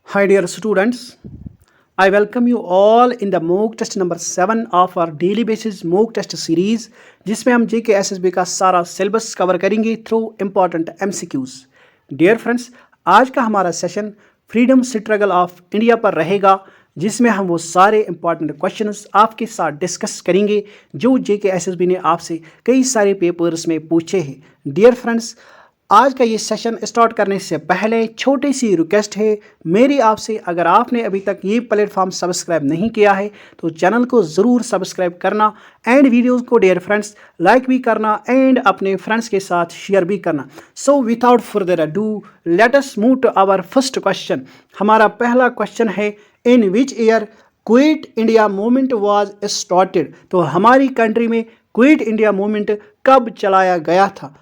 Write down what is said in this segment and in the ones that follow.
Hi dear students, I welcome you all in the mock test number 7 of our daily basis mock test series जिसमें हम JK SSB का सारा syllabus cover करेंगे through important MCQs। Dear friends, आज का हमारा session freedom struggle of India पर रहेगा जिसमें हम वो सारे इंपॉर्टेंट क्वेश्चंस आपके साथ डिस्कस करेंगे जो JK SSB ने आपसे कई सारे पेपर्स में पूछे हैं। डियर फ्रेंड्स, आज का ये सेशन स्टार्ट करने से पहले छोटी सी रिक्वेस्ट है मेरी आपसे, अगर आपने अभी तक ये प्लेटफॉर्म सब्सक्राइब नहीं किया है तो चैनल को ज़रूर सब्सक्राइब करना एंड वीडियोस को डियर फ्रेंड्स लाइक भी करना एंड अपने फ्रेंड्स के साथ शेयर भी करना। So without further ado let us move to our first question. हमारा पहला क्वेश्चन है, in which year Quit India Movement was started. तो हमारी कंट्री में क्विट इंडिया मूवमेंट कब चलाया गया था?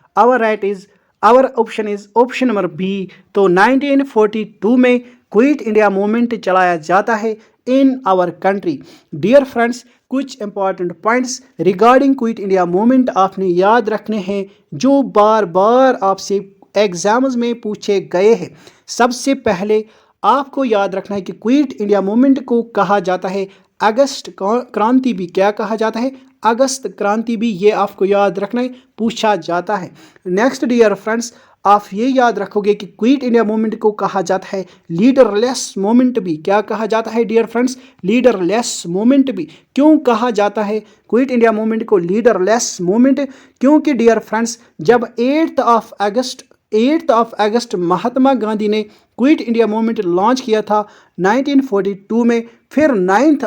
Our option is option number B. तो 1942 में क्विट इंडिया मूवमेंट चलाया जाता है in our country. Dear friends, कुछ important points regarding Quit India Movement आपने याद रखने हैं जो बार बार आपसे एग्जाम्स में पूछे गए हैं। सबसे पहले आपको याद रखना है कि क्विट इंडिया मूवमेंट को कहा जाता है अगस्त क्रांति भी। क्या कहा जाता है? अगस्त क्रांति भी। ये आपको याद रखना है, पूछा जाता है। नेक्स्ट डियर फ्रेंड्स, आप ये याद रखोगे कि क्विट इंडिया मूवमेंट को कहा जाता है लीडरलेस मूवमेंट भी। क्या कहा जाता है डियर फ्रेंड्स? लीडरलेस मूवमेंट भी। क्यों कहा जाता है क्विट इंडिया मूवमेंट को लीडरलेस मूवमेंट? क्योंकि डियर फ्रेंड्स, जब 8 अगस्त महात्मा गांधी ने क्विट इंडिया मूवमेंट लॉन्च किया था 1942 में, फिर 9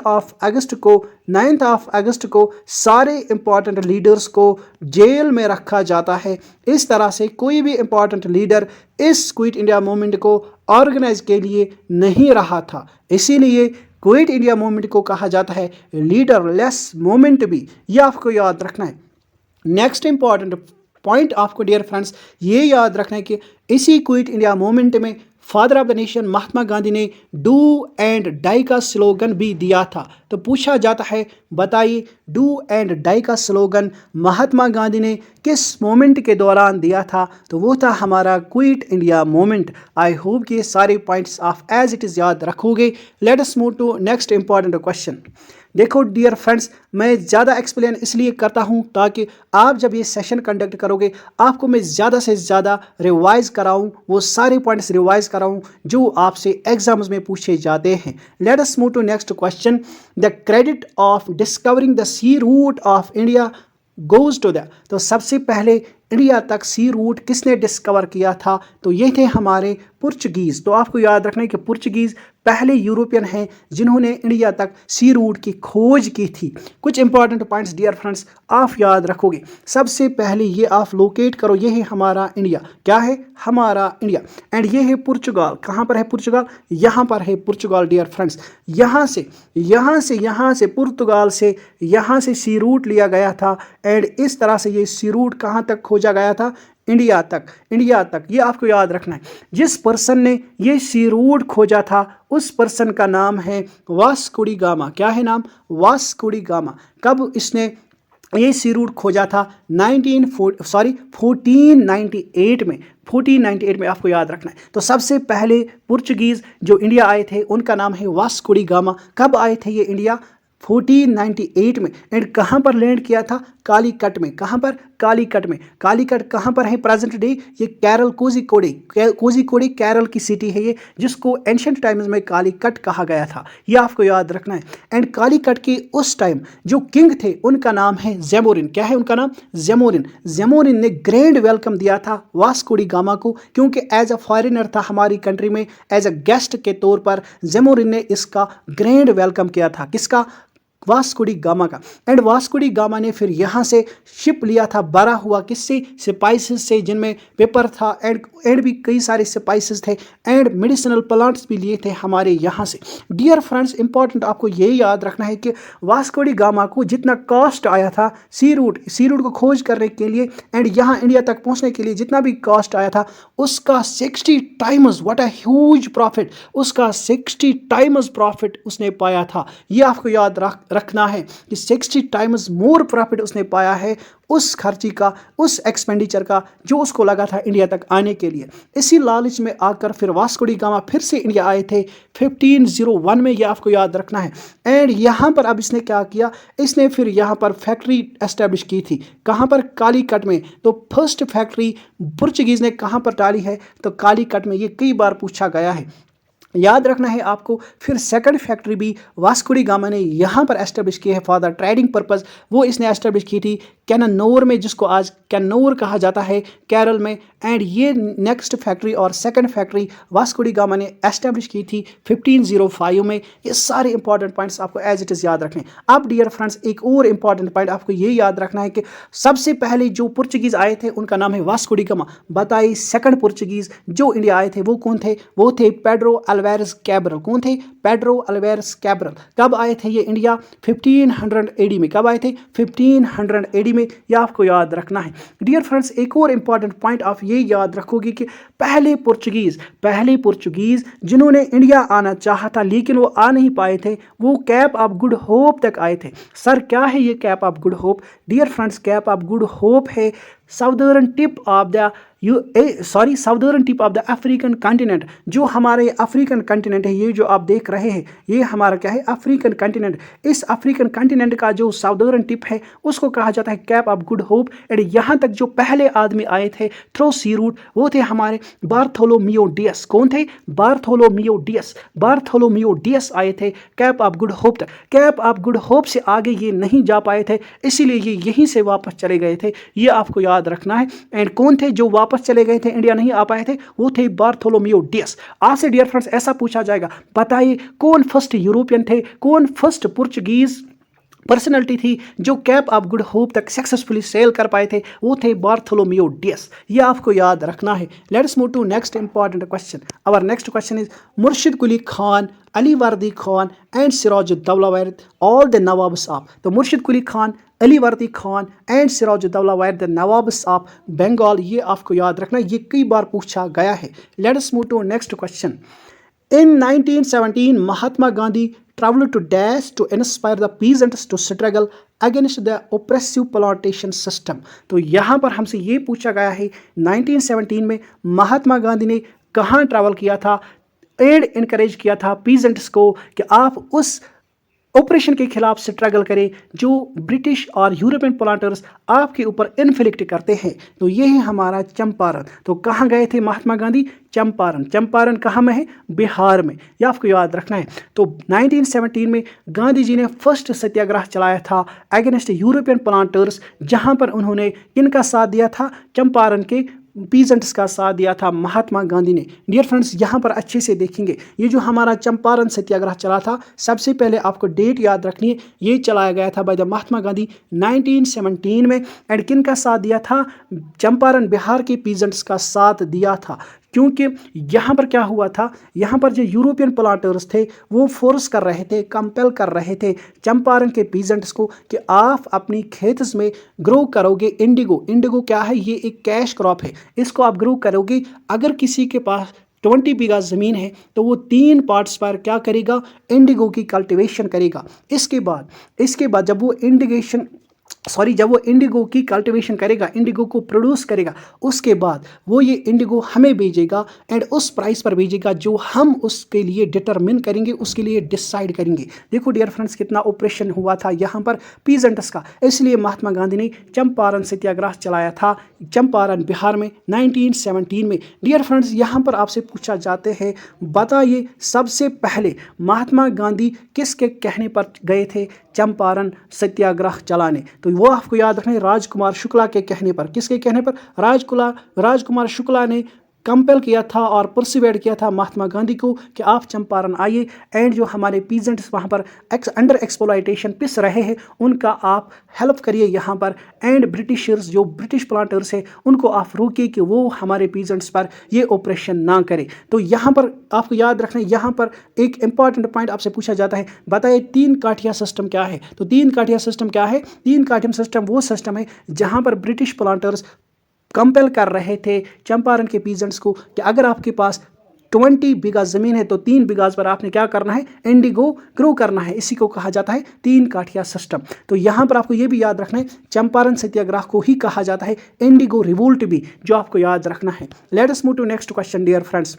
अगस्त को सारे इंपॉर्टेंट लीडर्स को जेल में रखा जाता है। इस तरह से कोई भी इंपॉर्टेंट लीडर इस क्विट इंडिया मूवमेंट को ऑर्गेनाइज के लिए नहीं रहा था, इसीलिए क्विट इंडिया मूवमेंट को कहा जाता है लीडरलेस मूवमेंट भी। यह आपको याद रखना है। नेक्स्ट इंपॉर्टेंट पॉइंट आपको डियर फ्रेंड्स ये याद रखना है कि इसी क्विट इंडिया मूवमेंट में father of the nation Mahatma Gandhi ने डू एंड डाई का स्लोगन भी दिया था। तो पूछा जाता है, बताइए डू एंड डाई का स्लोगन महात्मा गांधी ने किस मोमेंट के दौरान दिया था? तो वो था हमारा quit India movement. I hope कि ये सारे पॉइंट्स आप एज इट इज़ याद रखोगे। Let us move to next important question. देखो डियर फ्रेंड्स, मैं ज़्यादा एक्सप्लेन इसलिए करता हूँ ताकि आप जब ये सेशन कंडक्ट करोगे आपको मैं ज़्यादा से ज़्यादा रिवाइज कराऊँ, वो सारे पॉइंट्स रिवाइज कराऊँ जो आपसे एग्जाम्स में पूछे जाते हैं। Let us move to next question. The credit of discovering the sea route of India goes to the. तो सबसे पहले इंडिया तक सी रूट किसने डिस्कवर किया था? तो ये थे हमारे पुर्तगीज़। तो आपको याद रखना है कि पुर्तगीज़ पहले यूरोपियन हैं जिन्होंने इंडिया तक सी रूट की खोज की थी। कुछ इंपॉर्टेंट पॉइंट्स डियर फ्रेंड्स आप याद रखोगे। सबसे पहले ये आप लोकेट करो, ये है हमारा इंडिया। क्या है? हमारा इंडिया। एंड ये है पुर्तगाल। कहाँ पर है पुर्तगाल? यहाँ पर है पुर्तगाल डियर फ्रेंड्स। यहाँ से पुर्तगाल से यहाँ से सी रूट लिया गया था एंड इस तरह से ये सी रूट कहाँ तक खोजा गया था? इंडिया तक। ये आपको याद रखना है। जिस पर्सन ने ये सी रूट खोजा था उस पर्सन का नाम है वास्को डी गामा। क्या है नाम? Vasco D gamma. कब इसने ये सी रूट खोजा था? 1498 में। 1498 में आपको याद रखना है। तो सबसे पहले पुर्तगीज़ जो इंडिया आए थे उनका नाम है वास्को डी गामा। कब आए थे ये इंडिया? 1498 में। एंड कहाँ पर लैंड किया था? कालीकट में। कहाँ पर? कालीकट में। कालीकट कहाँ पर है प्रेजेंट डे? ये केरल कोझिकोड केरल की सिटी है ये, जिसको एंशिएंट टाइम्स में कालीकट कहा गया था। ये आपको याद रखना है। एंड कालीकट के उस टाइम जो किंग थे उनका नाम है ज़ेमोरिन। क्या है उनका नाम? ज़ेमोरिन ने ग्रैंड वेलकम दिया था वास्को डी गामा को, क्योंकि एज अ फॉरेनर था हमारी कंट्री में, एज अ गेस्ट के तौर पर ज़ेमोरिन ने इसका ग्रैंड वेलकम किया था। किसका? वास्को डी गामा का। एंड वास्को डी गामा ने फिर यहाँ से शिप लिया था भरा हुआ किससे? स्पाइसेस से, जिनमें पेपर था एंड भी कई सारे स्पाइसेस थे एंड मेडिसिनल प्लांट्स भी लिए थे हमारे यहाँ से। डियर फ्रेंड्स, इंपॉर्टेंट आपको ये याद रखना है कि वास्को डी गामा को जितना कॉस्ट आया था सी रूट को खोज करने के लिए एंड यहाँ इंडिया तक पहुँचने के लिए जितना भी कॉस्ट आया था उसका 60 times, what a huge profit, उसका 60 टाइम्स प्रॉफिट उसने पाया था। ये आपको याद रखना है कि 60 टाइम्स मोर प्रॉफिट उसने पाया है उस खर्ची का, उस एक्सपेंडिचर का जो उसको लगा था इंडिया तक आने के लिए। इसी लालच में आकर फिर वास्को डी गामा फिर से इंडिया आए थे 1501 में, ये आपको याद रखना है। एंड यहाँ पर अब इसने क्या किया, इसने फिर यहाँ पर फैक्ट्री एस्टेब्लिश की थी। कहाँ पर? कालीकट में। तो फर्स्ट फैक्ट्री पुर्तगीज़ ने कहाँ पर डाली है? तो कालीकट में। ये कई बार पूछा गया है, याद रखना है आपको। फिर सेकंड फैक्ट्री भी वास्को डी गामा ने यहाँ पर एस्टेब्लिश की है फॉर द ट्रेडिंग पर्पस। वो इसने एस्टेब्लिश की थी कैननौर में, जिसको आज कैननौर कहा जाता है केरल में। एंड ये नेक्स्ट फैक्ट्री और second factory Vasco D gamma ने एस्टेब्लिश की थी 1505 में। ये सारे इंपॉर्टेंट पॉइंट्स आपको एज इट इज़ याद रखने। अब डियर फ्रेंड्स, एक और इंपॉर्टेंट पॉइंट आपको ये याद रखना है कि सबसे पहले जो पुर्तगीज़ आए थे उनका नाम है वास्को डी गामा। बताइए सेकंड पुर्तगीज़ जो इंडिया आए थे वो कौन थे? वो थे पेड्रो अल्वारेज कैब्रल। कौन थे? Pedro Alvarez Cabral. कब आए थे ये इंडिया? 1500 एडी में। कब आए थे? 1500 एडी में। ये आपको याद रखना है। डियर फ्रेंड्स, एक और इंपॉर्टेंट पॉइंट आप ये याद रखोगे कि पहले पुर्तगीज जिन्होंने इंडिया आना चाहा था लेकिन वो आ नहीं पाए थे, वो कैप ऑफ गुड होप तक आए थे। सर क्या है ये Cape of Good Hope? Dear friends, Cape of Good Hope है southern tip of the southern tip of the African continent. जो हमारे अफ्रीकन कॉन्टिनेंट है, ये जो आप देख रहे हैं, ये हमारा क्या है? African continent. इस अफ्रीकन कॉन्टिनेंट का जो साउदर्न टिप है उसको कहा जाता है cap of Good hope. And यहाँ तक जो पहले आदमी आए थे थ्रू सी रूट, वो थे हमारे बार्थोलोमियो डियस। कौन थे? बार्थोलोमियो डियस आए थे कैप ऑफ गुड होप तक। कैप ऑफ गुड होप से आगे ये नहीं जा पाए थे, इसीलिए ये यहीं से वापस चले गए थे। ये आपको याद रखना है। एंड कौन थे जो वापस चले गए थे, इंडिया नहीं आ पाए थे? वो थे बार्थोलोमियो डियस। आपसे डियर फ्रेंड्स ऐसा पूछा जाएगा, बताइए कौन फर्स्ट यूरोपियन थे, कौन फर्स्ट पुर्तगीज पर्सनैलिटी थी जो कैप ऑफ गुड होप तक सक्सेसफुली सेल कर पाए थे? वो थे बार्थोलोमियो डियस। ये आपको याद रखना है। Let's move to next important question. Our next question is Murshid Quli Khan, Ali Vardi Khan and Sirajuddaula were the all the nawabs of. तो Murshid Quli Khan, Ali Vardi Khan and Sirajuddaula were the the nawabs of Bengal. ये आपको याद रखना, ये कई बार पूछा गया है। Let's move to next question. In 1917, Mahatma Gandhi traveled to Dash to inspire the peasants to struggle against the oppressive plantation system. तो यहाँ पर हमसे ये पूछा गया है 1917 में महात्मा गांधी ने कहाँ ट्रैवल किया था, एड इनकरेज किया था पीजेंट्स को कि आप उस ऑपरेशन के खिलाफ स्ट्रगल करें जो ब्रिटिश और यूरोपियन प्लांटर्स आपके ऊपर इन्फ्लिक्ट करते हैं। तो ये है हमारा चंपारण। तो कहाँ गए थे महात्मा गांधी? चंपारण। चंपारण कहाँ में है? बिहार में। ये आपको याद रखना है। तो 1917 में गांधी जी ने फर्स्ट सत्याग्रह चलाया था अगेंस्ट यूरोपियन प्लांटर्स, जहाँ पर उन्होंने किनका साथ दिया था? चंपारण के पीजेंट्स का साथ दिया था महात्मा गांधी ने। डियर फ्रेंड्स, यहाँ पर अच्छे से देखेंगे, ये जो हमारा चंपारण सत्याग्रह चला था, सबसे पहले आपको डेट याद रखनी है। ये चलाया गया था बाय द महात्मा गांधी 1917 में। एंड किन का साथ दिया था? चंपारण बिहार के पीजेंट्स का साथ दिया था। क्योंकि यहाँ पर क्या हुआ था, यहाँ पर जो यूरोपियन प्लांटर्स थे वो फोर्स कर रहे थे, कंपेल कर रहे थे चंपारण के पीजेंट्स को कि आप अपनी खेत में ग्रो करोगे इंडिगो। इंडिगो क्या है? ये एक कैश क्रॉप है, इसको आप ग्रो करोगे। अगर किसी के पास 20 बीघा ज़मीन है तो वो 3 पार्ट्स पर क्या करेगा? इंडिगो की कल्टीवेशन करेगा। इसके बाद जब वो इंडिगो की कल्टीवेशन करेगा, इंडिगो को प्रोड्यूस करेगा, उसके बाद वो ये इंडिगो हमें भेजेगा एंड उस प्राइस पर भेजेगा जो हम उसके लिए डिटरमिन करेंगे, उसके लिए डिसाइड करेंगे। देखो डियर फ्रेंड्स, कितना ऑपरेशन हुआ था यहाँ पर पीजेंट्स का। इसलिए महात्मा गांधी ने चंपारण सत्याग्रह चलाया था चंपारण बिहार में 1917 में। डियर फ्रेंड्स, यहाँ पर आपसे पूछा जाते हैं, बताइए सबसे पहले महात्मा गांधी किसके कहने पर गए थे चंपारण सत्याग्रह चलाने? तो वो आपको याद रखना है, राजकुमार शुक्ला के कहने पर। किसके कहने पर? राजकुमार शुक्ला ने कंपेल किया था और परसुएड किया था महात्मा गांधी को कि आप चंपारण आइए एंड जो हमारे पीजेंट्स वहाँ पर अंडर एक्सप्लॉयटेशन पिस रहे हैं उनका आप हेल्प करिए यहाँ पर। एंड ब्रिटिशर्स, जो ब्रिटिश प्लांटर्स हैं, उनको आप रोकिए कि वो हमारे पीजेंट्स पर ये ऑपरेशन ना करें। तो यहाँ पर आपको याद रखना है, यहाँ पर एक इंपॉर्टेंट पॉइंट आपसे पूछा जाता है, बताइए 3 काठिया सिस्टम क्या है? तो 3 काठिया सिस्टम क्या है? 3 काठिया सिस्टम वो सिस्टम है जहाँ पर ब्रिटिश प्लांटर्स कंपेल कर रहे थे चंपारण के पीजेंट्स को कि अगर आपके पास 20 बीघा ज़मीन है तो 3 बीघा पर आपने क्या करना है, इंडिगो ग्रो करना है। इसी को कहा जाता है 3 काठिया सिस्टम। तो यहाँ पर आपको ये भी याद रखना है, चंपारण सत्याग्रह को ही कहा जाता है इंडिगो रिवोल्ट भी, जो आपको याद रखना है। Let us move to next question dear friends.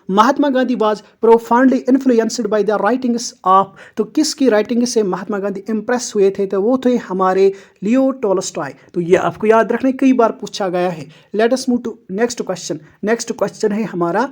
Mahatma Gandhi was profoundly influenced by the writings of, तो किसकी राइटिंग से महात्मा गांधी इंप्रेस हुए थे, तो वो थे हमारे लियो टॉलस्टॉय। तो ये आपको याद रखना, कई बार पूछा गया है। Let us move to next question. Next question है हमारा,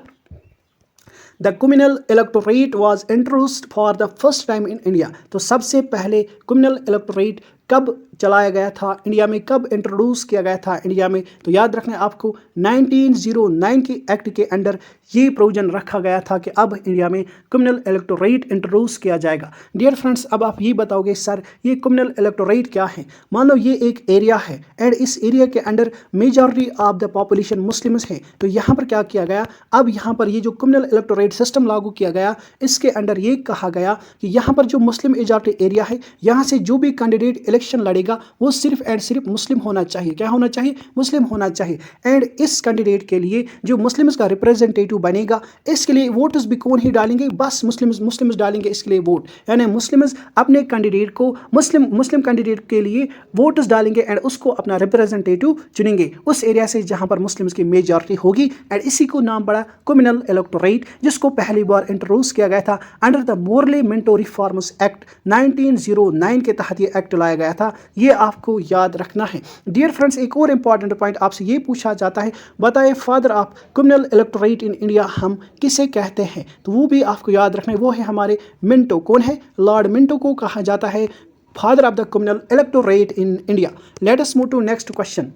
the communal electorate was introduced for the first time in India. तो सबसे पहले कम्युनल इलेक्टोरेट कब चलाया गया था इंडिया में, कब इंट्रोड्यूस किया गया था इंडिया में, तो याद रखना है आपको 1909 के एक्ट के अंडर ये प्रोविजन रखा गया था कि अब इंडिया में कम्युनल इलेक्टोरेट इंट्रोड्यूस किया जाएगा। डियर फ्रेंड्स, अब आप ये बताओगे सर ये कम्युनल इलेक्टोरेट क्या है। मान लो ये एक एरिया है एंड इस एरिया के under majority of the population Muslims हैं, तो यहाँ पर क्या किया गया, अब यहाँ पर ये जो कम्युनल इलेक्टोरेट सिस्टम लागू किया गया, इसके अंडर ये कहा गया कि यहाँ पर जो मुस्लिम मेजॉरिटी एरिया है, यहाँ से जो भी कैंडिडेट इलेक्शन लड़ेगा वो सिर्फ एंड सिर्फ मुस्लिम होना चाहिए। क्या होना चाहिए, मुस्लिम होना चाहिए। एंड इस कैंडिडेट के लिए जो मुस्लिम्स का रिप्रेजेंटेटिव बनेगा, इसके लिए वोट्स भी कौन ही डालेंगे, बस मुस्लिम्स डालेंगे इसके लिए वोट। यानी मुस्लिम्स अपने कैंडिडेट को मुस्लिम कैंडिडेट के लिए वोट्स डालेंगे एंड उसको अपना रिप्रेजेंटेटिव चुनेंगे उस एरिया से जहां पर मुस्लिम्स की मेजॉरिटी होगी। एंड इसी को नाम पड़ा कम्युनल इलेक्टोरेट, जिसको पहली बार इंट्रोड्यूस किया गया था under the Morley Minto reforms act 1909 के तहत ये एक्ट लाया गया था। ये आपको याद रखना है। डियर फ्रेंड्स, एक और इंपॉर्टेंट पॉइंट आपसे ये पूछा जाता है, बताइए father of communal electorate in India हम किसे कहते हैं, तो वो भी आपको याद रखना है, वो है हमारे मिंटो। कौन है, लॉर्ड मिंटो को कहा जाता है father of the communal electorate in India. Let us move to next question.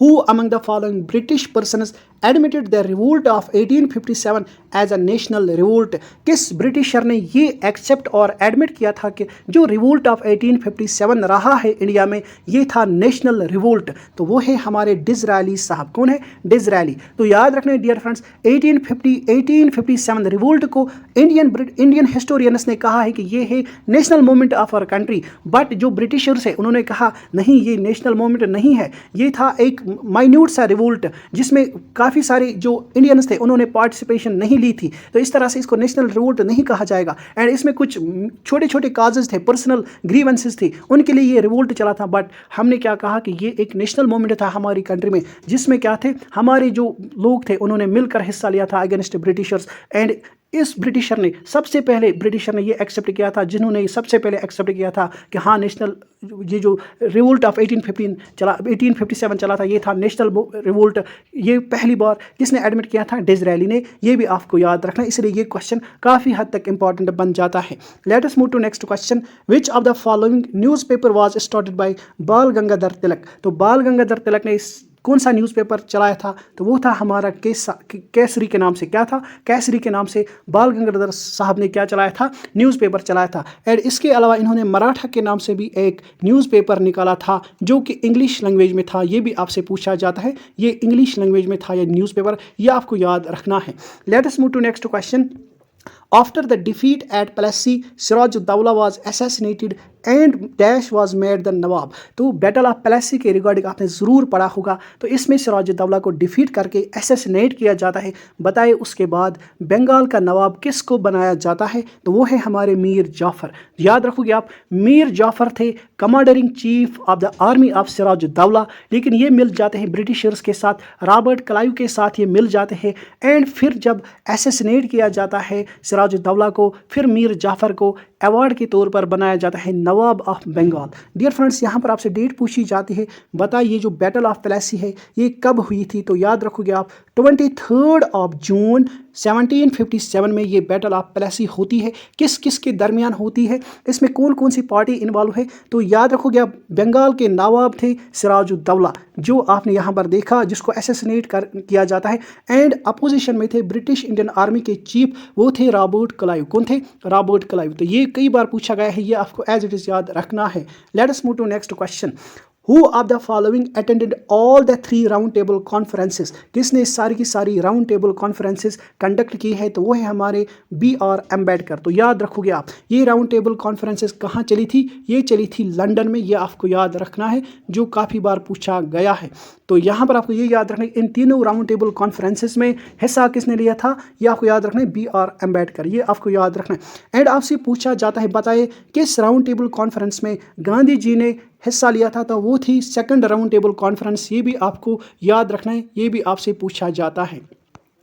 Who among the following British persons admitted the revolt of 1857 as a national revolt? किस ब्रिटिशर ने ये accept और admit किया था कि जो रिवोल्ट ऑफ 1857 रहा है इंडिया में, ये था नेशनल रिवोल्ट, तो वो है हमारे डिज़रायली साहब। कौन है, डिज़रायली। तो याद रखना डियर फ्रेंड्स, 1857 रिवोल्ट को इंडियन हिस्टोरियंस ने कहा है कि ये है national movement of our country, but जो ब्रिटिशर्स है उन्होंने कहा नहीं, ये नेशनल मूवमेंट नहीं है, ये था एक माइन्यूट सा रिवोल्ट जिसमें काफ़ी सारे जो इंडियंस थे उन्होंने पार्टिसिपेशन नहीं ली थी, तो इस तरह से इसको नेशनल रिवोल्ट नहीं कहा जाएगा। एंड इसमें कुछ छोटे छोटे काजेज थे, पर्सनल ग्रीवेंसेस थे, उनके लिए ये रिवोल्ट चला था। बट हमने क्या कहा कि ये एक नेशनल मूवमेंट था हमारी कंट्री में, जिसमें क्या थे, हमारे जो लोग थे उन्होंने मिलकर हिस्सा लिया था अगेंस्ट ब्रिटिशर्स। एंड इस ब्रिटिशर ने सबसे पहले ये एक्सेप्ट किया था, जिन्होंने सबसे पहले एक्सेप्ट किया था कि हाँ नेशनल, ये जो रिवोल्ट ऑफ 1857 चला था, ये था नेशनल रिवोल्ट। ये पहली बार किसने एडमिट किया था, डिज़रायली ने। ये भी आपको याद रखना, इसलिए ये क्वेश्चन काफ़ी हद तक इंपॉर्टेंट बन जाता है। Let us move to next question. Which of the following newspaper was started by Bal Gangadhar तिलक। तो बाल गंगाधर तिलक ने कौन सा न्यूज़पेपर चलाया था, तो वो था हमारा केसरी के नाम से। क्या था, केसरी के नाम से बाल गंगाधर साहब ने क्या चलाया था, न्यूज़पेपर चलाया था। एंड इसके अलावा इन्होंने मराठा के नाम से भी एक न्यूज़पेपर निकाला था जो कि इंग्लिश लैंग्वेज में था। ये भी आपसे पूछा जाता है, ये इंग्लिश लैंग्वेज में था ये न्यूज़पेपर, ये आपको याद रखना है। Let us move to next question. After the defeat at Plassey, Siraj-ud-Dawla was assassinated and Dash was made the Nawab। तो बैटल ऑफ प्लेसी के रिगार्डिंग आपने ज़रूर पढ़ा होगा। तो इसमें सिराजुद्दौला को डिफीट करके असैसिनेट किया जाता है। बताइए उसके बाद बंगाल का नवाब किसको बनाया जाता है, तो वो है हमारे मीर जाफ़र। याद रखोगे आप, मीर जाफ़र थे commanding chief of the army of Sirajuddaula, लेकिन ये मिल जाते हैं ब्रिटिशर्स के साथ, रॉबर्ट क्लाइव के साथ ये मिल जाते हैं। एंड फिर जब असैसिनेट किया जाता है सिराजुद्दौला को, फिर मीर जाफ़र को अवार्ड के तौर पर बनाया जाता है नवाब ऑफ बंगाल। डियर फ्रेंड्स, यहाँ पर आपसे डेट पूछी जाती है, बताइए जो बैटल ऑफ प्लेसी है ये कब हुई थी, तो याद रखोगे आप 23 जून 1757 में ये बैटल ऑफ प्लेसी होती है। किस किस के दरमियान होती है, इसमें कौन कौन सी पार्टी इन्वॉल्व है, तो याद रखोगे आप बंगाल के नवाब थे सिराजुद्दौला, जो आपने यहाँ पर देखा, जिसको असैसिनेट किया जाता है। एंड अपोजिशन में थे ब्रिटिश इंडियन आर्मी के चीफ, वो थे रॉबर्ट क्लाइव। कौन थे, रॉबर्ट क्लाइव। तो ये कई बार पूछा गया है, ये आपको एज इट इज़ याद रखना है। Let us move to next question. Who of the following attended all the 3 round table conferences, किसने सारी की सारी राउंड टेबल कॉन्फ्रेंसेस कंडक्ट की है, तो वो है हमारे B.R. अम्बेडकर। तो याद रखोगे आप, ये राउंड टेबल कॉन्फ्रेंसेस कहाँ चली थी, ये चली थी लंदन में, ये आपको याद रखना है, जो काफ़ी बार पूछा गया है। तो यहाँ पर आपको ये याद रखना है, इन तीनों राउंड टेबल कॉन्फ्रेंसेस में हिस्सा किसने लिया था, ये आपको याद रखना है B.R. अम्बेडकर, ये आपको याद रखना है। एंड आपसे पूछा जाता है बताइए किस राउंड टेबल कॉन्फ्रेंस में गांधी जी ने हिस्सा लिया था, तो वो थी सेकंड राउंड टेबल कॉन्फ्रेंस, ये भी आपको याद रखना है, ये भी आपसे पूछा जाता है।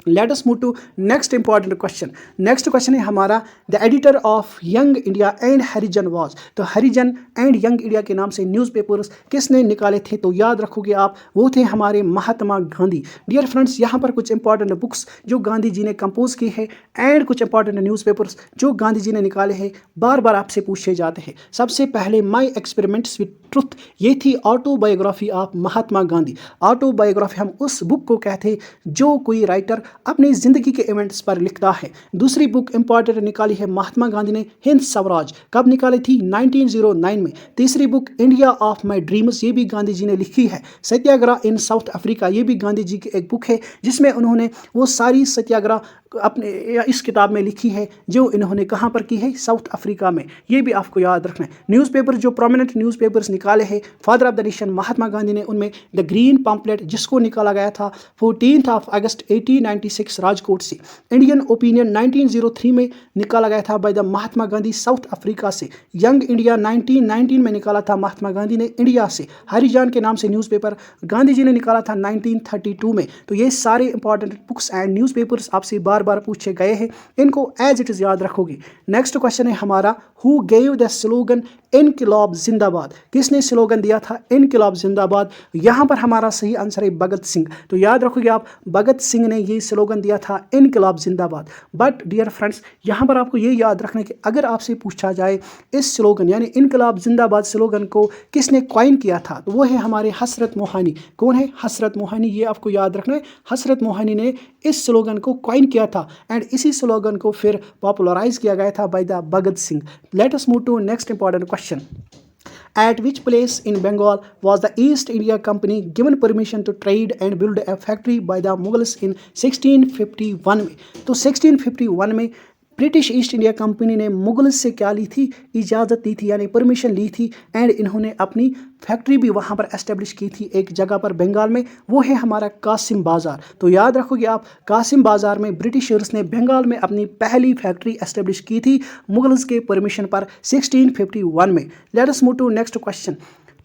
Let us move to next important question. Next question है हमारा, the editor of Young India and Harijan was, तो हरिजन एंड यंग इंडिया के नाम से न्यूज़पेपर्स किसने निकाले थे, तो याद रखोगे आप, वो थे हमारे महात्मा गांधी। डियर फ्रेंड्स, यहाँ पर कुछ इंपॉर्टेंट बुक्स जो गांधी जी ने कंपोज की है एंड कुछ इंपॉर्टेंट न्यूज़पेपर्स जो गांधी जी ने निकाले हैं, बार बार आपसे पूछे जाते हैं। सबसे पहले माई एक्सपेरिमेंट्स विद ट्रुथ, ये थी autobiography of Mahatma Gandhi. Autobiography हम उस बुक को कहते हैं जो कोई राइटर अपनी ज़िंदगी के इवेंट्स पर लिखता है। दूसरी बुक इंपॉर्टेंट निकाली है महात्मा गांधी ने, हिंद स्वराज, कब निकाली थी, 1909 में। तीसरी book India of my dreams, ये भी गांधी जी ने लिखी है। सत्याग्रह इन साउथ अफ्रीका, ये भी गांधी जी की एक बुक है जिसमें उन्होंने वो सारी सत्याग्रह अपने इस किताब में लिखी है जो इन्होंने कहाँ पर की है, साउथ अफ्रीका में, ये भी आपको याद रखना है। न्यूज़पेपर जो प्रोमिनेंट न्यूज़पेपर्स निकाले हैं father of the nation Mahatma Gandhi ने, उनमें द ग्रीन पम्पलेट जिसको निकाला गया था 14 अगस्त 1896 राजकोट से, इंडियन ओपिनियन 1903 में निकाला गया था by the Mahatma Gandhi south Africa से, यंग इंडिया 1919 में निकाला था महात्मा गांधी ने इंडिया से, हरिजान के नाम से न्यूज़पेपर गांधी जी ने निकाला था 1932 में। तो ये सारे इंपॉर्टेंट बुक्स एंड न्यूज़पेपर्स आपसे बार बार पूछे गए हैं, इनको एज इट इज़ याद रखोगे। नेक्स्ट क्वेश्चन है हमारा, हु गेव द स्लोगन इनकिलाब जिंदाबाद, किसने स्लोगन दिया था इनकिलाब जिंदाबाद, यहाँ पर हमारा सही आंसर है भगत सिंह। तो याद रखोगे आप, भगत सिंह ने ये स्लोगन दिया था इनकिलाब जिंदाबाद। बट डियर फ्रेंड्स, यहाँ पर आपको ये याद रखना है कि अगर आपसे पूछा जाए इस स्लोगन यानी इनकिलाब जिंदाबाद स्लोगन को किसने कॉइन किया था, तो वो है हमारे हसरत मोहानी। कौन है, हसरत मोहानी, ये आपको याद रखना है। हसरत मोहानी ने इस स्लोगन को कॉइन किया था एंड इसी स्लोगन को फिर पॉपुलराइज किया गया था by the Bhagat Singh. Let us move to next important question. At which place in Bengal was the East India Company given permission to trade and build a factory by the Mughals in 1651 में, तो 1651 में British east India company ने मुगल से क्या ली थी, इजाज़त दी थी यानी परमिशन ली थी एंड इन्होंने अपनी फैक्ट्री भी वहाँ पर एस्टेब्लिश की थी एक जगह पर बंगाल में, वो है हमारा कासिम बाज़ार। तो याद रखोगे आप, कासिम बाज़ार में ब्रिटिशर्स ने बंगाल में अपनी पहली फैक्ट्री एस्टेब्लिश की थी मुगल्स के परमिशन पर 1651 में। Let us move to next question.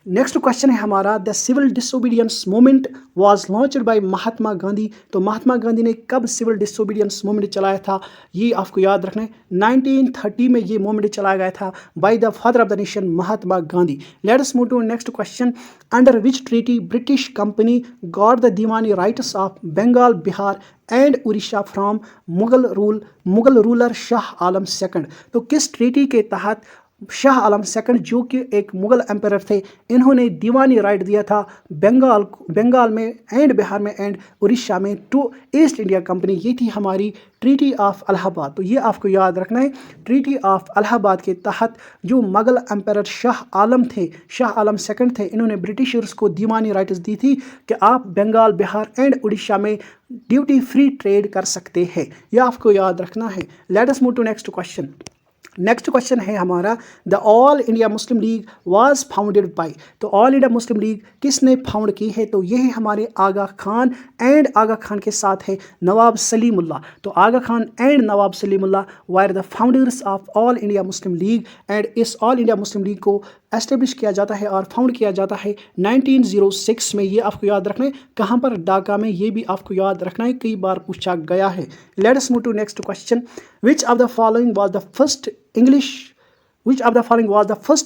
Next question है हमारा, the civil disobedience movement was launched by Mahatma Gandhi, तो महात्मा गांधी ने कब सिविल डिसोबीडियंस मूवमेंट चलाया था, ये आपको याद रखना है। 1930 में ये मूवमेंट चलाया गया था by the father of the nation Mahatma Gandhi. Let us move to next question. Under which treaty British company got the diwani rights of Bengal, Bihar and Orissa from Mughal ruler Shah Alam second, तो किस ट्रीटी के तहत शाह आलम सेकंड जो कि एक मुगल एम्पायर थे, इन्होंने दीवानी राइट दिया था बंगाल में एंड बिहार में एंड उड़ीसा में टू ईस्ट इंडिया कंपनी, ये थी हमारी ट्रीटी ऑफ इलाहाबाद। तो ये आपको याद रखना है, ट्रीटी ऑफ इलाहाबाद के तहत जो मुगल एम्पायर शाह आलम सेकंड थे, इन्होंने ब्रिटिशर्स को दीवानी राइट्स दी थी कि आप बंगाल, बिहार एंड उड़ीसा में ड्यूटी फ्री ट्रेड कर सकते हैं, यह आपको याद रखना है। Let us move to next question. Next question है हमारा, the All India Muslim League was founded by, तो ऑल इंडिया मुस्लिम लीग किसने फाउंड की है, तो ये है हमारे आगा खान एंड आगा खान के साथ है नवाब सलीमुल्लाह। तो Aga Khan and Nawab Salimullah were the founders of All India Muslim League and इस ऑल इंडिया मुस्लिम लीग को एस्टेब्लिश किया जाता है और फाउंड किया जाता है 1906 में, ये आपको याद रखना है। कहाँ पर, ढाका में, ये भी आपको याद रखना है, कई बार पूछा गया है। Let us move to next question. Which of the following was the first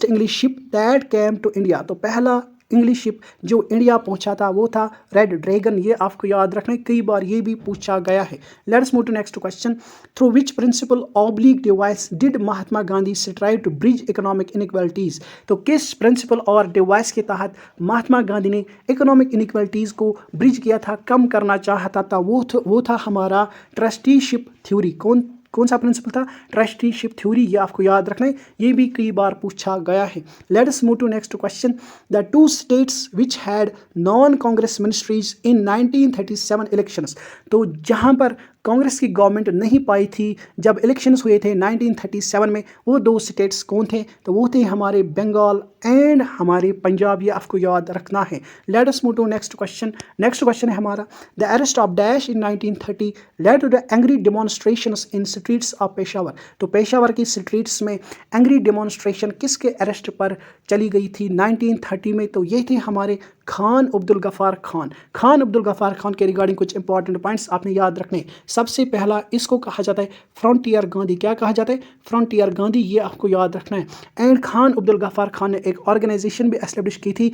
English ship that came to India, तो पहला इंग्लिश शिप जो इंडिया पहुंचा था वो था रेड ड्रैगन, ये आपको याद रखना है, कई बार ये भी पूछा गया है। Let's move to next question. Through which principle oblique device did Mahatma Gandhi strive to bridge economic inequalities, तो किस प्रिंसिपल और डिवाइस के तहत महात्मा गांधी ने इकोनॉमिक इनइक्वालिटीज़ को ब्रिज किया था, कम करना चाहता था, वो था हमारा ट्रस्टीशिप थ्योरी। कौन कौन सा प्रिंसिपल था? ट्रस्टीशिप थ्योरी, ये आपको याद रखना है, ये भी कई बार पूछा गया है। Let us move to next question. The two states which had non Congress ministries in 1937 elections. तो जहां पर कांग्रेस की गवर्नमेंट नहीं पाई थी जब इलेक्शंस हुए थे 1937 में, वो दो स्टेट्स कौन थे? तो वो थे हमारे बंगाल एंड हमारे पंजाब, ये आपको याद रखना है। Let us move to next question. Next question है हमारा, the arrest of dash in 1930 led to the angry demonstrations in streets of Peshawar. तो पेशावर की स्ट्रीट्स में एंग्री डेमोन्स्ट्रेशन किसके अरेस्ट पर चली गई थी 1930 में? तो ये थे हमारे खान अब्दुल गफ़ार खान। खान अब्दुल गफ़ार खान के रिगार्डिंग कुछ इंपॉर्टेंट पॉइंट्स आपने याद रखने। सबसे पहला इसको कहा जाता है फ्रंटियर गांधी। क्या कहा जाता है? फ्रंटियर गांधी, ये आपको याद रखना है। एंड खान अब्दुल गफ़ार खान ने एक ऑर्गेनाइजेशन भी एस्टेब्लिश की थी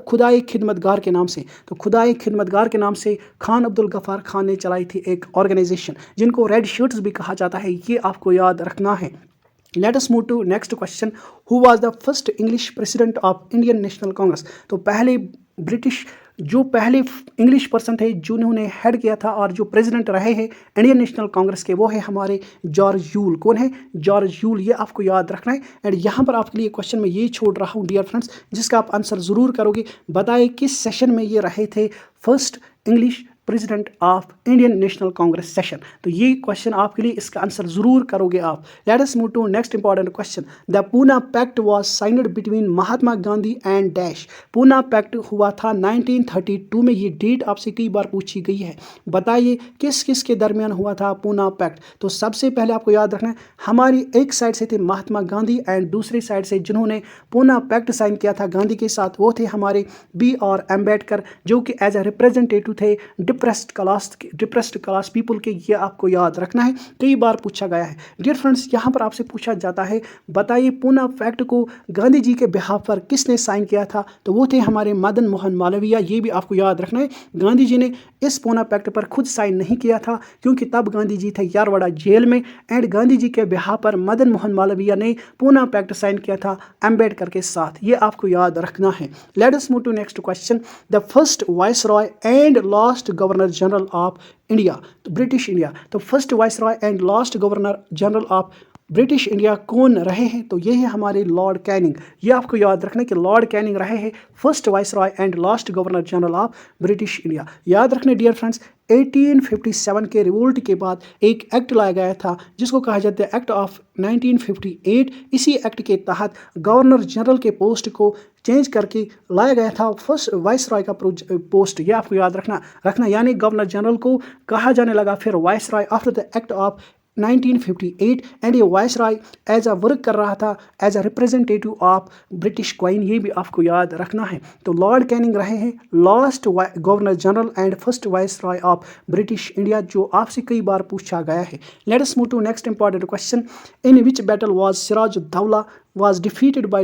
खुदाई खिदमतगार के नाम से। तो खुदाई खिदमतगार के नाम से खान अब्दुल गफ़ार खान ने चलाई थी एक ऑर्गेनाइजेशन, जिनको रेड शर्ट्स भी कहा जाता है, ये आपको याद रखना है। Let us move to next question. Who was the first English president of Indian National Congress. तो पहले ब्रिटिश जो पहले इंग्लिश पर्सन थे जिन्होंने हेड किया था और जो प्रेसिडेंट रहे हैं इंडियन नेशनल कांग्रेस के, वो है हमारे जॉर्ज यूल। कौन है? जॉर्ज यूल, ये आपको याद रखना है। एंड यहाँ पर आपके लिए क्वेश्चन में ये छोड़ रहा हूँ डियर फ्रेंड्स, जिसका आप आंसर ज़रूर करोगे। बताइए किस सेशन में ये रहे थे first English president of Indian National Congress session? तो ये क्वेश्चन आपके लिए, इसका आंसर जरूर करोगे आप। Let us move to next important question. The Poona pact was signed between Mahatma Gandhi and dash. Poona pact हुआ था 1932 में, ये डेट आपसे कई बार पूछी गई है। बताइए किस किस के दरमियान हुआ था पूना पैक्ट? तो सबसे पहले आपको याद रखना है, हमारी एक साइड से थे महात्मा गांधी एंड दूसरी साइड से जिन्होंने पूना पैक्ट साइन किया था गांधी के साथ, वो थे हमारे B.R. अम्बेडकर, जो कि एज ए रिप्रेजेंटेटिव थे डिप्रेस्ड क्लास पीपल के। ये आपको याद रखना है, कई बार पूछा गया है। डियर फ्रेंड्स, यहाँ पर आपसे पूछा जाता है, बताइए पूना पैक्ट को गांधी जी के बिहाफ पर किसने साइन किया था? तो वो थे हमारे मदन मोहन मालवीय। ये भी आपको याद रखना है, गांधी जी ने इस पूना पैक्ट पर खुद साइन नहीं किया था, क्योंकि तब गांधी जी थे यारवाड़ा जेल में। एंड गांधी जी के बिहाफ पर मदन मोहन मालवीय ने पूना पैक्ट साइन किया था अम्बेडकर के साथ। ये आपको याद रखना है। Let us move to next question. The first viceroy and last governor general of India. तो ब्रिटिश इंडिया, तो first viceroy and last governor general of British India कौन रहे हैं? तो ये है हमारे लॉर्ड कैनिंग। ये आपको याद रखना कि लॉर्ड कैनिंग रहे हैं first viceroy and last governor general of British India. याद रखने डियर फ्रेंड्स, 1857 के रिवोल्ट के बाद एक एक्ट लाया गया था जिसको कहा जाता है एक्ट ऑफ 1958। इसी एक्ट के तहत गवर्नर जनरल के पोस्ट को चेंज करके लाया गया था फर्स्ट वाइसरॉय का पोस्ट। ये आपको याद रखना यानी गवर्नर जनरल को कहा जाने लगा फिर viceroy after the act of 1958। And ये वाइसरॉय एज अ वर्क कर रहा था as a representative of British queen. ये भी आपको याद रखना है। तो लॉर्ड कैनिंग रहे हैं last governor general and first viceroy of British India, जो आपसे कई बार पूछा गया है। Let us move to next important question. In which battle was Sirajuddaula was defeated by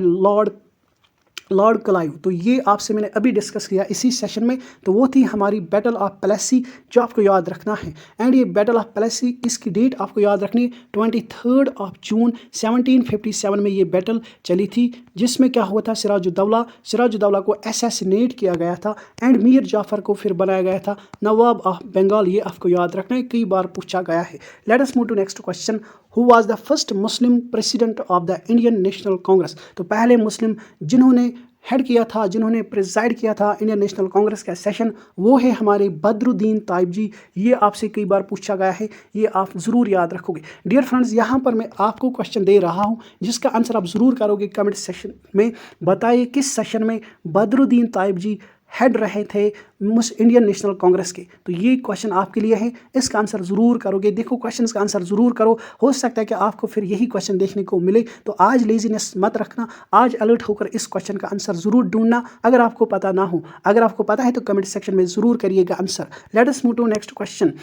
Lord Clive. तो ये आपसे मैंने अभी डिस्कस किया इसी सेशन में। तो वो थी हमारी बैटल ऑफ प्लेसी, जो आपको याद रखना है। एंड ये बैटल ऑफ प्लेसी, इसकी डेट आपको याद रखनी है 23 जून 1757 में ये बैटल चली थी, जिसमें क्या हुआ था, सिराजुद्दौला को असैसिनेट किया गया था एंड मीर जाफर को फिर बनाया गया था नवाब ऑफ बंगाल। ये आपको याद रखना है, कई बार पूछा गया है। Let us move to next question. Who was the first Muslim president of the Indian National Congress. तो पहले मुस्लिम जिन्होंने हेड किया था, जिन्होंने प्रिजाइड किया था इंडियन नेशनल कांग्रेस का सेशन, वो है हमारे बदरुद्दीन ताइब जी। ये आपसे कई बार पूछा गया है, ये आप ज़रूर याद रखोगे। डियर फ्रेंड्स, यहाँ पर मैं आपको क्वेश्चन दे रहा हूँ जिसका आंसर आप ज़रूर करोगे कमेंट सेक्शन में। बताइए किस सेशन में बदरुद्दीन ताइब जी हेड रहे थे इंडियन नेशनल कांग्रेस के? तो ये क्वेश्चन आपके लिए है, इसका आंसर ज़रूर करोगे। देखो क्वेश्चन का आंसर ज़रूर करो, हो सकता है कि आपको फिर यही क्वेश्चन देखने को मिले। तो आज लेजीनेस मत रखना, आज अलर्ट होकर इस क्वेश्चन का आंसर ज़रूर ढूंढना अगर आपको पता ना हो। अगर आपको पता है तो कमेंट सेक्शन में ज़रूर करिएगा answer. Let us move to next question.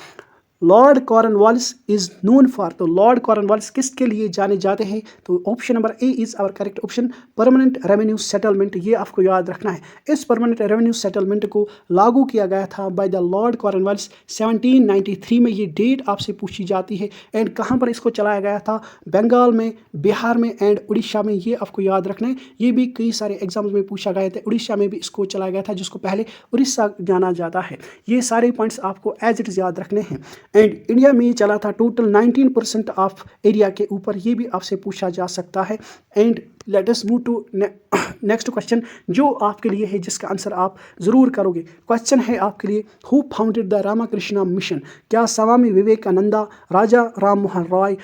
Lord Cornwallis is known for. तो लॉर्ड कॉर्नवालिस किसके लिए जाने जाते हैं? तो option number A is our correct option, permanent revenue settlement. ये आपको याद रखना है। इस परमानेंट रेवेन्यू सेटलमेंट को लागू किया गया था बाय द लॉर्ड कॉर्नवालिस 1793 में। ये डेट आपसे पूछी जाती है। एंड कहाँ पर इसको चलाया गया था? बंगाल में, बिहार में एंड उड़ीसा में। ये आपको याद रखना है, ये भी कई सारे एग्जाम्स में पूछा गया था। उड़ीसा में भी इसको चलाया गया था, जिसको पहले उड़ीसा जाना जाता है। ये सारे पॉइंट्स आपको एज इट इज़ याद रखने हैं। एंड इंडिया में ये चला था टोटल 19% ऑफ एरिया के ऊपर, ये भी आपसे पूछा जा सकता है। And let us move to next question जो आपके लिए है, जिसका आंसर आप ज़रूर करोगे। क्वेश्चन है आपके लिए, who founded the Ramakrishna mission? क्या स्वामी विवेकानंदा, राजा राम मोहन रॉय,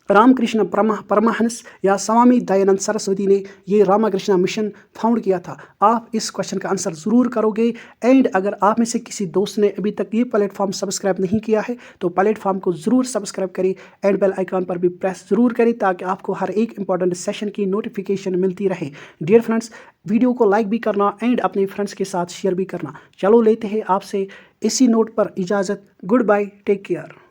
रामकृष्ण परमहंस या स्वामी दयानंद सरस्वती ने ये रामाकृष्ण मिशन फाउंड किया था? आप इस क्वेश्चन का आंसर ज़रूर करोगे। एंड अगर आप में से किसी दोस्त ने अभी तक ये प्लेटफॉर्म सब्सक्राइब नहीं किया है तो प्लेटफॉर्म को ज़रूर सब्सक्राइब करें एंड बेल आइकॉन पर भी प्रेस ज़रूर करें ताकि आपको हर एक इंपॉर्टेंट सेशन की नोटिफिकेशन मिलती रहे। डियर फ्रेंड्स, वीडियो को लाइक भी करना एंड अपने फ्रेंड्स के साथ शेयर भी करना। चलो लेते हैं आपसे इसी नोट पर इजाज़त। Goodbye, take care.